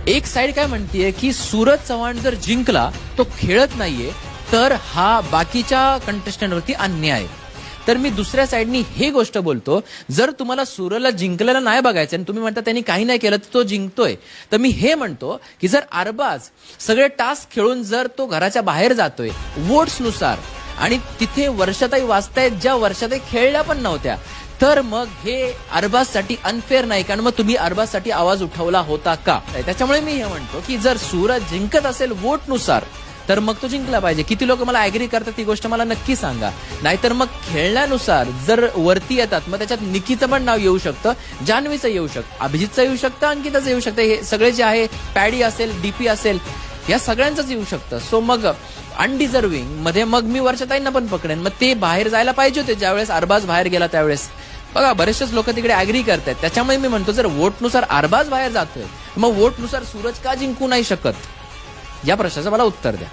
एक साइड काय म्हणतीये की सूरज चव्हाण जर जिंकला तो खेळत नाहीये तर हा बाकीच्या कंटेस्टंटवरती अन्याय आहे. तर मी दुसऱ्या साइडनी हे गोष्ट बोलतो, जर तुम्हाला सूरजला जिंकलेला नाही बघायचं आणि तुम्ही म्हणता त्यांनी काही नाही केलं तर तो जिंकतोय, तर मी हे म्हणतो की जर अरबाज सगळे टास्क खेळून जर तो घराच्या बाहेर जातोय वोट्सनुसार आणि तिथे वर्षाताई वाचतायत ज्या वर्षाताई खेळल्या पण नव्हत्या, तर मग हे अरबाजसाठी अनफेअर नाही. कारण मग तुम्ही अरबाजसाठी आवाज उठवला होता का? त्याच्यामुळे मी हे म्हणतो की जर सूरज जिंकत असेल वोटनुसार तर मग तो जिंकला पाहिजे. किती लोक मला ऍग्री करतात ती गोष्ट मला नक्की सांगा. नाहीतर मग खेळण्यानुसार जर वरती येतात मग त्याच्यात निकीचं पण नाव येऊ शकतं, जान्हवीचं येऊ शकतं, अभिजितचं येऊ शकतं, अंकिताचं येऊ शकतं. हे सगळे जे आहे पॅडी असेल, डीपी असेल, या सगळ्यांचंच येऊ शकतं. सो मग अनडिझर्विंग मध्ये मग मी वर्षाताईंना पण पकडेन. मग ते बाहेर जायला पाहिजे होते ज्यावेळेस अरबाज बाहेर गेला त्यावेळेस. बघा बरेचसेच लोक तिकडे ऍग्री करतात. त्याच्यामुळे मी म्हणतो जर वोटनुसार अरबाज बाहेर जातोय मग वोटनुसार सूरज का जिंकू नाही शकत, या प्रश्नाचं मला उत्तर द्या.